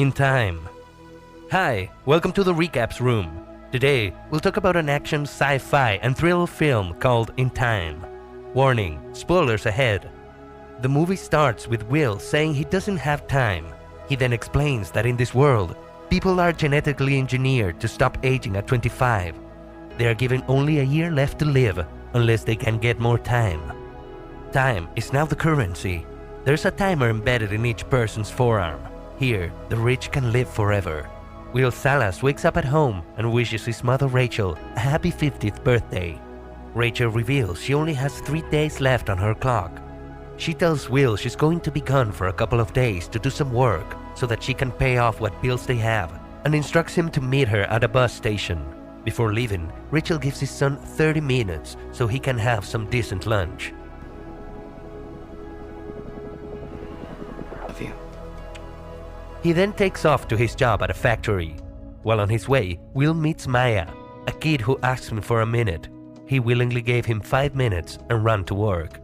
In time. Hi, welcome to the Recaps Room. Today, we'll talk about an action, sci-fi, and thriller film called In Time. Warning, spoilers ahead. The movie starts with Will saying he doesn't have time. He then explains that in this world, people are genetically engineered to stop aging at 25. They are given only a year left to live, unless they can get more time. Time is now the currency. There's a timer embedded in each person's forearm. Here, the rich can live forever. Will Salas wakes up at home and wishes his mother Rachel a happy 50th birthday. Rachel reveals she only has 3 days left on her clock. She tells Will she's going to be gone for a couple of days to do some work so that she can pay off what bills they have, and instructs him to meet her at a bus station. Before leaving, Rachel gives his son 30 minutes so he can have some decent lunch. Love you. He then takes off to his job at a factory. While on his way, Will meets Maya, a kid who asks him for a minute. He willingly gave him 5 minutes and ran to work.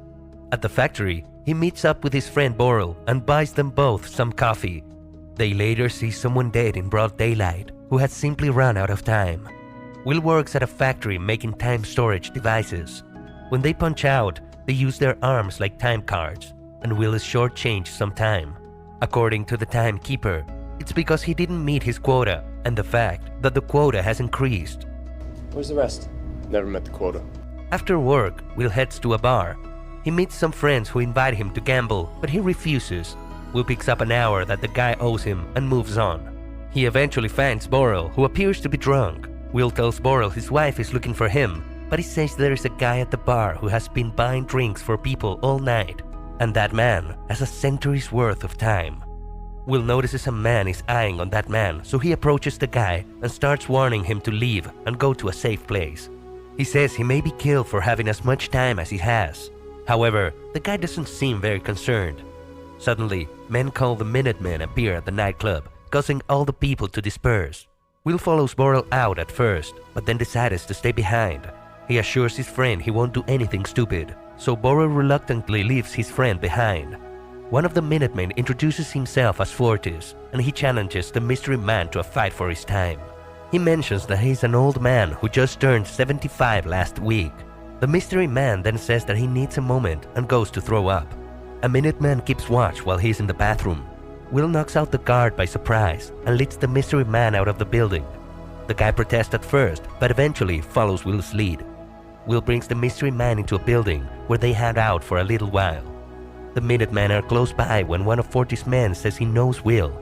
At the factory, he meets up with his friend Boral and buys them both some coffee. They later see someone dead in broad daylight who has simply run out of time. Will works at a factory making time storage devices. When they punch out, they use their arms like time cards, and Will is shortchanged some time. According to the timekeeper, it's because he didn't meet his quota and the fact that the quota has increased. Where's the rest? Never met the quota. After work, Will heads to a bar. He meets some friends who invite him to gamble, but he refuses. Will picks up an hour that the guy owes him and moves on. He eventually finds Boral, who appears to be drunk. Will tells Boral his wife is looking for him, but he says there is a guy at the bar who has been buying drinks for people all night, and that man has a century's worth of time. Will notices a man is eyeing on that man, so he approaches the guy and starts warning him to leave and go to a safe place. He says he may be killed for having as much time as he has. However, the guy doesn't seem very concerned. Suddenly, men called the Minutemen appear at the nightclub, causing all the people to disperse. Will follows Boral out at first, but then decides to stay behind. He assures his friend he won't do anything stupid, so Boral reluctantly leaves his friend behind. One of the Minutemen introduces himself as Fortis, and he challenges the mystery man to a fight for his time. He mentions that he is an old man who just turned 75 last week. The mystery man then says that he needs a moment and goes to throw up. A Minuteman keeps watch while he's in the bathroom. Will knocks out the guard by surprise and leads the mystery man out of the building. The guy protests at first, but eventually follows Will's lead. Will brings the mystery man into a building where they hang out for a little while. The Minutemen are close by when one of Fortis' men says he knows Will.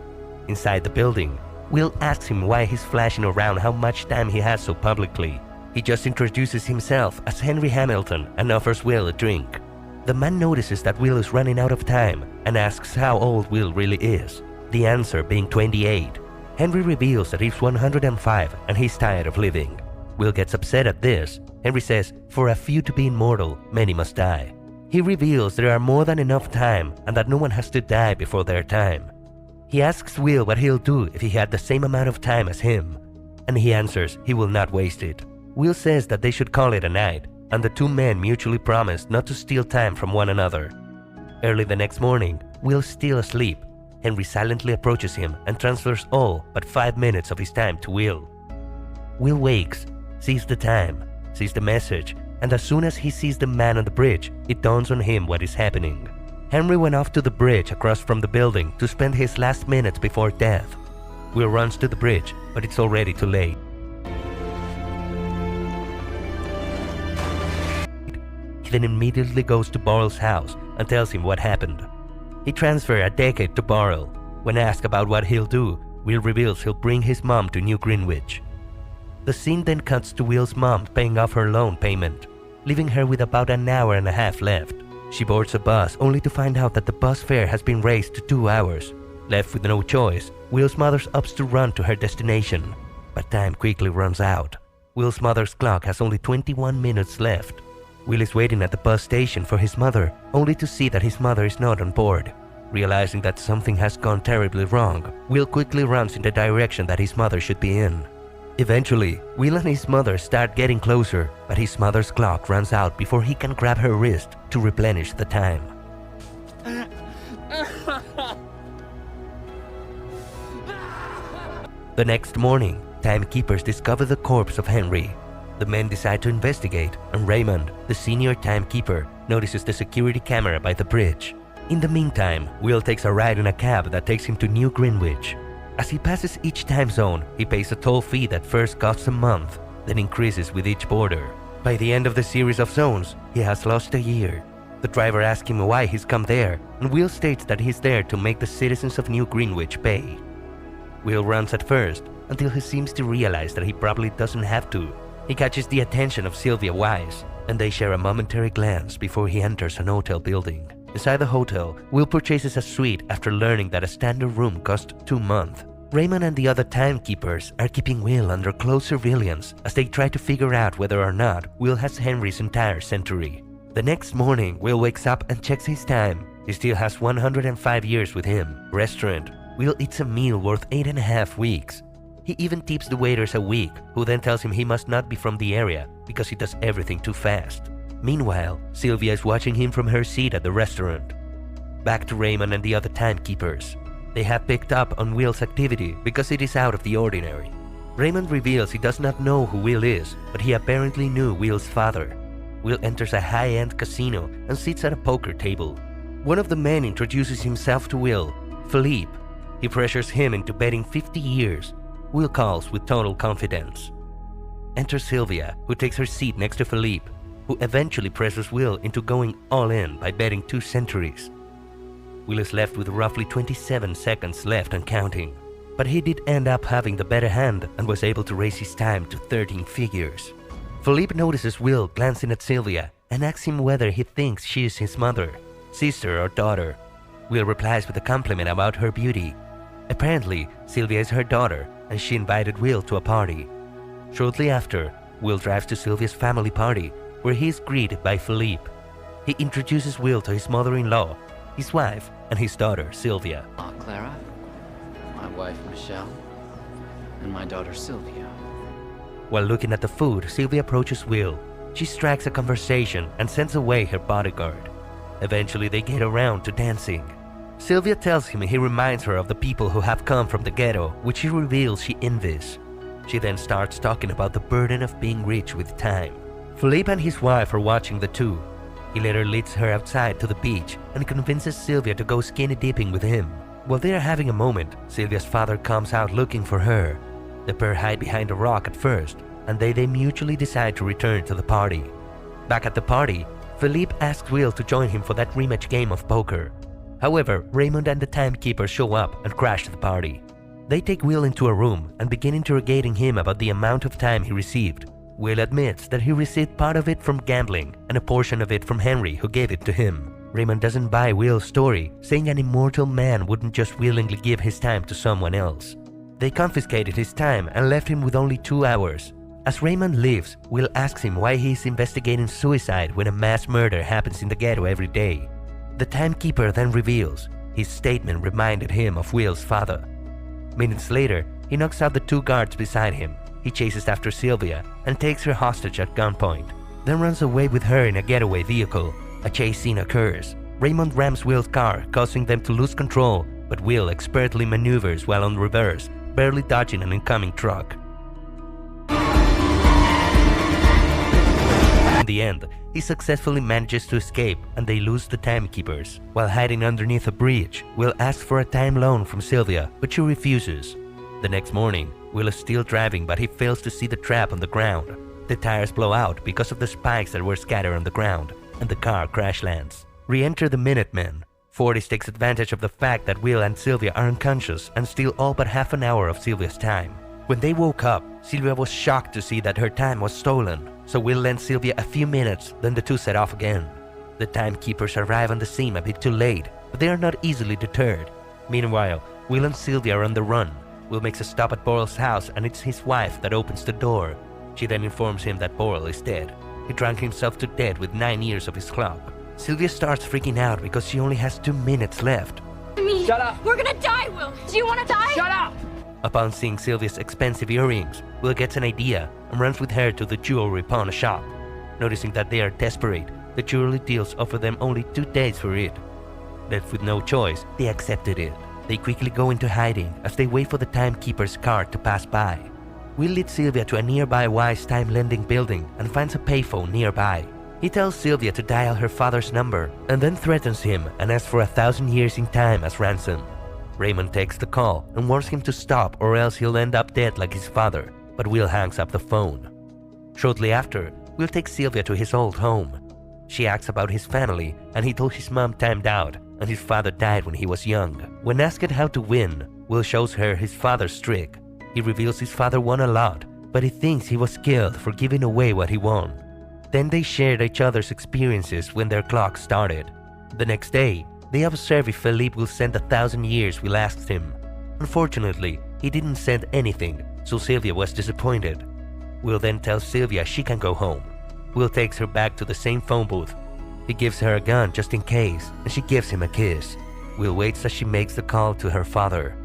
Inside the building, Will asks him why he's flashing around how much time he has so publicly. He just introduces himself as Henry Hamilton and offers Will a drink. The man notices that Will is running out of time and asks how old Will really is, the answer being 28. Henry reveals that he's 105 and he's tired of living. Will gets upset at this. Henry says, for a few to be immortal, many must die. He reveals there are more than enough time and that no one has to die before their time. He asks Will what he'll do if he had the same amount of time as him, and he answers he will not waste it. Will says that they should call it a night, and the two men mutually promise not to steal time from one another. Early the next morning, Will's still asleep. Henry silently approaches him and transfers all but 5 minutes of his time to Will. Will wakes, sees the time, sees the message, and as soon as he sees the man on the bridge, it dawns on him what is happening. Henry went off to the bridge across from the building to spend his last minutes before death. Will runs to the bridge, but it's already too late. He then immediately goes to Boral's house and tells him what happened. He transfers a decade to Boral. When asked about what he'll do, Will reveals he'll bring his mom to New Greenwich. The scene then cuts to Will's mom paying off her loan payment, leaving her with about an hour and a half left. She boards a bus only to find out that the bus fare has been raised to 2 hours. Left with no choice, Will's mother opts to run to her destination, but time quickly runs out. Will's mother's clock has only 21 minutes left. Will is waiting at the bus station for his mother, only to see that his mother is not on board. Realizing that something has gone terribly wrong, Will quickly runs in the direction that his mother should be in. Eventually, Will and his mother start getting closer, but his mother's clock runs out before he can grab her wrist to replenish the time. The next morning, timekeepers discover the corpse of Henry. The men decide to investigate, and Raymond, the senior timekeeper, notices the security camera by the bridge. In the meantime, Will takes a ride in a cab that takes him to New Greenwich. As he passes each time zone, he pays a toll fee that first costs a month, then increases with each border. By the end of the series of zones, he has lost a year. The driver asks him why he's come there, and Will states that he's there to make the citizens of New Greenwich pay. Will runs at first, until he seems to realize that he probably doesn't have to. He catches the attention of Sylvia Wise, and they share a momentary glance before he enters an hotel building. Inside the hotel, Will purchases a suite after learning that a standard room cost 2 months. Raymond and the other timekeepers are keeping Will under close surveillance as they try to figure out whether or not Will has Henry's entire century. The next morning, Will wakes up and checks his time. He still has 105 years with him. Restaurant. Will eats a meal worth 8.5 weeks. He even tips the waiters a week, who then tells him he must not be from the area because he does everything too fast. Meanwhile, Sylvia is watching him from her seat at the restaurant. Back to Raymond and the other timekeepers. They have picked up on Will's activity because it is out of the ordinary. Raymond reveals he does not know who Will is, but he apparently knew Will's father. Will enters a high-end casino and sits at a poker table. One of the men introduces himself to Will, Philippe. He pressures him into betting 50 years. Will calls with total confidence. Enter Sylvia, who takes her seat next to Philippe, who eventually presses Will into going all in by betting 2 centuries. Will is left with roughly 27 seconds left and counting, but he did end up having the better hand and was able to raise his time to 13 figures. Philippe notices Will glancing at Sylvia and asks him whether he thinks she is his mother, sister or daughter. Will replies with a compliment about her beauty. Apparently, Sylvia is her daughter and she invited Will to a party. Shortly after, Will drives to Sylvia's family party where he is greeted by Philippe. He introduces Will to his mother-in-law, his wife, and his daughter, Sylvia. Aunt Clara, my wife Michelle, and my daughter Sylvia. While looking at the food, Sylvia approaches Will. She strikes a conversation and sends away her bodyguard. Eventually, they get around to dancing. Sylvia tells him he reminds her of the people who have come from the ghetto, which she reveals she envies. She then starts talking about the burden of being rich with time. Philippe and his wife are watching the two. He later leads her outside to the beach and convinces Sylvia to go skinny dipping with him. While they are having a moment, Sylvia's father comes out looking for her. The pair hide behind a rock at first, and they mutually decide to return to the party. Back at the party, Philippe asks Will to join him for that rematch game of poker. However, Raymond and the timekeeper show up and crash the party. They take Will into a room and begin interrogating him about the amount of time he received. Will admits that he received part of it from gambling and a portion of it from Henry, who gave it to him. Raymond doesn't buy Will's story, saying an immortal man wouldn't just willingly give his time to someone else. They confiscated his time and left him with only 2 hours. As Raymond leaves, Will asks him why he is investigating suicide when a mass murder happens in the ghetto every day. The timekeeper then reveals his statement reminded him of Will's father. Minutes later, he knocks out the 2 guards beside him. He chases after Sylvia and takes her hostage at gunpoint, then runs away with her in a getaway vehicle. A chase scene occurs. Raymond rams Will's car, causing them to lose control, but Will expertly maneuvers while on reverse, barely dodging an incoming truck. In the end, he successfully manages to escape and they lose the timekeepers. While hiding underneath a bridge, Will asks for a time loan from Sylvia, but she refuses. The next morning, Will is still driving, but he fails to see the trap on the ground. The tires blow out because of the spikes that were scattered on the ground, and the car crash lands. Re-enter the Minutemen. Fortis takes advantage of the fact that Will and Sylvia are unconscious and steal all but half an hour of Sylvia's time. When they woke up, Sylvia was shocked to see that her time was stolen, so Will lends Sylvia a few minutes, then the two set off again. The timekeepers arrive on the scene a bit too late, but they are not easily deterred. Meanwhile, Will and Sylvia are on the run. Will makes a stop at Borrell's house and it's his wife that opens the door. She then informs him that Borrell is dead. He drank himself to death with 9 years of his club. Sylvia starts freaking out because she only has 2 minutes left. Shut up! We're gonna die, Will! Do you wanna die? Shut up! Upon seeing Sylvia's expensive earrings, Will gets an idea and runs with her to the jewelry pawn shop. Noticing that they are desperate, the jewelry dealers offer them only 2 days for it. Left with no choice, they accepted it. They quickly go into hiding as they wait for the timekeeper's car to pass by. Will leads Sylvia to a nearby Wise time-lending building and finds a payphone nearby. He tells Sylvia to dial her father's number and then threatens him and asks for 1,000 years in time as ransom. Raymond takes the call and warns him to stop or else he'll end up dead like his father, but Will hangs up the phone. Shortly after, Will takes Sylvia to his old home. She asks about his family and he told his mom timed out and his father died when he was young. When asked how to win, Will shows her his father's trick. He reveals his father won a lot, but he thinks he was killed for giving away what he won. Then they shared each other's experiences when their clock started. The next day, they observe if Philippe will send 1,000 years Will asked him. Unfortunately, he didn't send anything, so Sylvia was disappointed. Will then tells Sylvia she can go home. Will takes her back to the same phone booth. He gives her a gun just in case, and she gives him a kiss. Will waits as she makes the call to her father.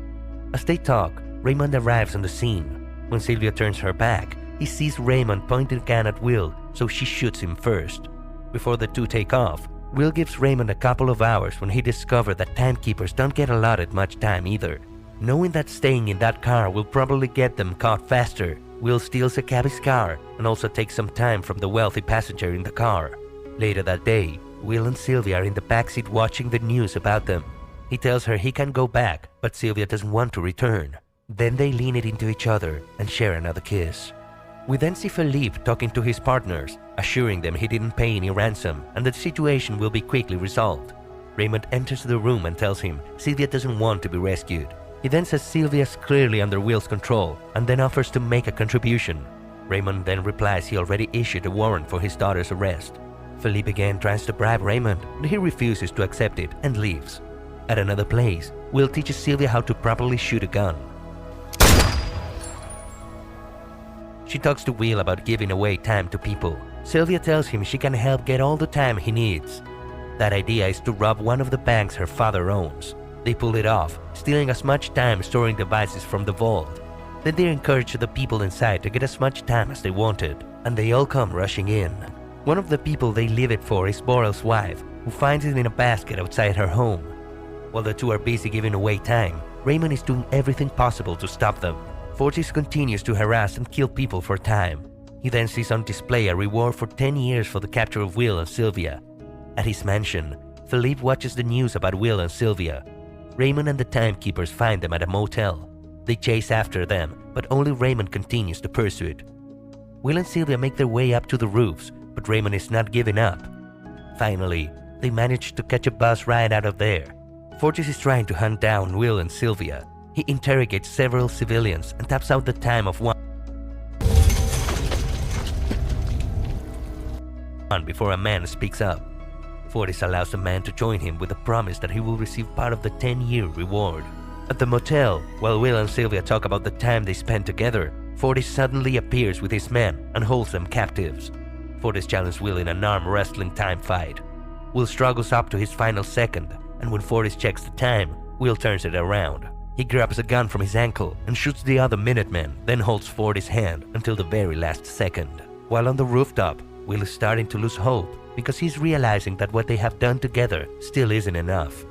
As they talk, Raymond arrives on the scene. When Sylvia turns her back, he sees Raymond point a gun at Will, so she shoots him first. Before the two take off, Will gives Raymond a couple of hours when he discovers that timekeepers don't get allotted much time either. Knowing that staying in that car will probably get them caught faster, Will steals a cabbie's car and also takes some time from the wealthy passenger in the car. Later that day, Will and Sylvia are in the backseat watching the news about them. He tells her he can go back, but Sylvia doesn't want to return. Then they lean it into each other and share another kiss. We then see Philippe talking to his partners, assuring them he didn't pay any ransom and that the situation will be quickly resolved. Raymond enters the room and tells him Sylvia doesn't want to be rescued. He then says Sylvia's clearly under Will's control and then offers to make a contribution. Raymond then replies he already issued a warrant for his daughter's arrest. Philippe again tries to bribe Raymond, but he refuses to accept it and leaves. At another place, Will teaches Sylvia how to properly shoot a gun. She talks to Will about giving away time to people. Sylvia tells him she can help get all the time he needs. That idea is to rob one of the banks her father owns. They pull it off, stealing as much time storing devices from the vault. Then they encourage the people inside to get as much time as they wanted, and they all come rushing in. One of the people they leave it for is Borel's wife, who finds it in a basket outside her home. While the two are busy giving away time, Raymond is doing everything possible to stop them. Fortis continues to harass and kill people for time. He then sees on display a reward for 10 years for the capture of Will and Sylvia. At his mansion, Philippe watches the news about Will and Sylvia. Raymond and the timekeepers find them at a motel. They chase after them, but only Raymond continues the pursuit. Will and Sylvia make their way up to the roofs, but Raymond is not giving up. Finally, they manage to catch a bus right out of there. Fortis is trying to hunt down Will and Sylvia. He interrogates several civilians and taps out the time of one before a man speaks up. Fortis allows the man to join him with a promise that he will receive part of the 10-year reward. At the motel, while Will and Sylvia talk about the time they spent together, Fortis suddenly appears with his men and holds them captives. Fortis challenges Will in an arm wrestling time fight. Will struggles up to his final second, and when Fortis checks the time, Will turns it around. He grabs a gun from his ankle and shoots the other Minutemen, then holds Fortis' hand until the very last second. While on the rooftop, Will is starting to lose hope because he's realizing that what they have done together still isn't enough.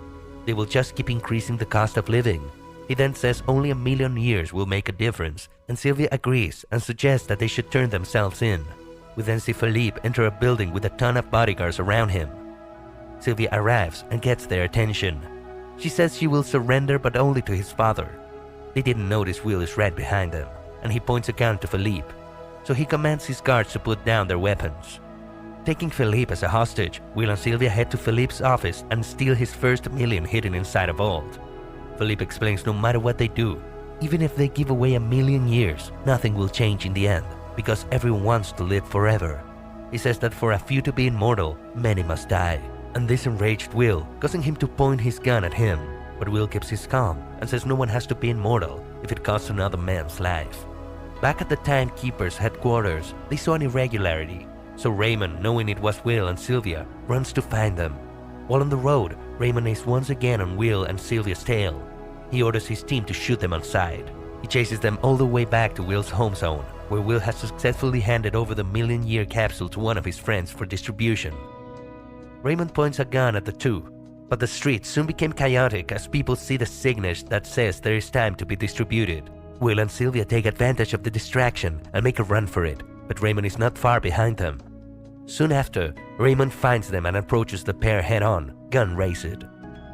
They will just keep increasing the cost of living. He then says only 1,000,000 years will make a difference, and Sylvia agrees and suggests that they should turn themselves in. We then see Philippe enter a building with a ton of bodyguards around him. Sylvia arrives and gets their attention. She says she will surrender but only to his father. They didn't notice Will is right behind them, and he points a gun to Philippe. So he commands his guards to put down their weapons. Taking Philippe as a hostage, Will and Sylvia head to Philippe's office and steal his first million hidden inside a vault. Philippe explains no matter what they do, even if they give away 1,000,000 years, nothing will change in the end, because everyone wants to live forever. He says that for a few to be immortal, many must die. And this enraged Will, causing him to point his gun at him. But Will keeps his calm and says no one has to be immortal if it costs another man's life. Back at the timekeeper's headquarters, they saw an irregularity, so Raymond, knowing it was Will and Sylvia, runs to find them. While on the road, Raymond is once again on Will and Sylvia's tail. He orders his team to shoot them on sight. He chases them all the way back to Will's home zone, where Will has successfully handed over the 1,000,000-year capsule to one of his friends for distribution. Raymond points a gun at the two. But the streets soon became chaotic as people see the signage that says there is time to be distributed. Will and Sylvia take advantage of the distraction and make a run for it, but Raymond is not far behind them. Soon after, Raymond finds them and approaches the pair head-on, gun raised.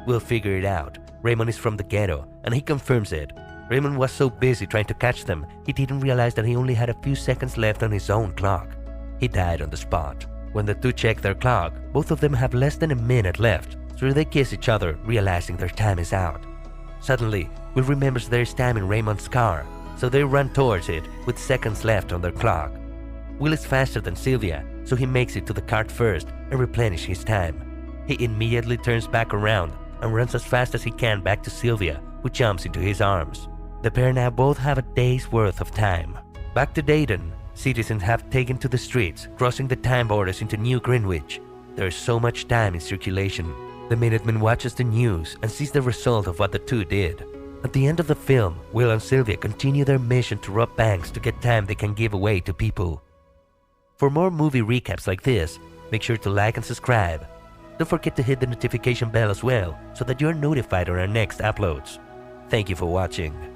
Will figure it out. Raymond is from the ghetto, and he confirms it. Raymond was so busy trying to catch them, he didn't realize that he only had a few seconds left on his own clock. He died on the spot. When the two check their clock, both of them have less than a minute left, so they kiss each other, realizing their time is out. Suddenly, Will remembers there is time in Raymond's car, so they run towards it with seconds left on their clock. Will is faster than Sylvia, so he makes it to the cart first and replenishes his time. He immediately turns back around and runs as fast as he can back to Sylvia, who jumps into his arms. The pair now both have a day's worth of time. Back to Dayton, citizens have taken to the streets, crossing the time borders into New Greenwich. There is so much time in circulation. The Minuteman watches the news and sees the result of what the two did. At the end of the film, Will and Sylvia continue their mission to rob banks to get time they can give away to people. For more movie recaps like this, make sure to like and subscribe. Don't forget to hit the notification bell as well so that you're notified on our next uploads. Thank you for watching.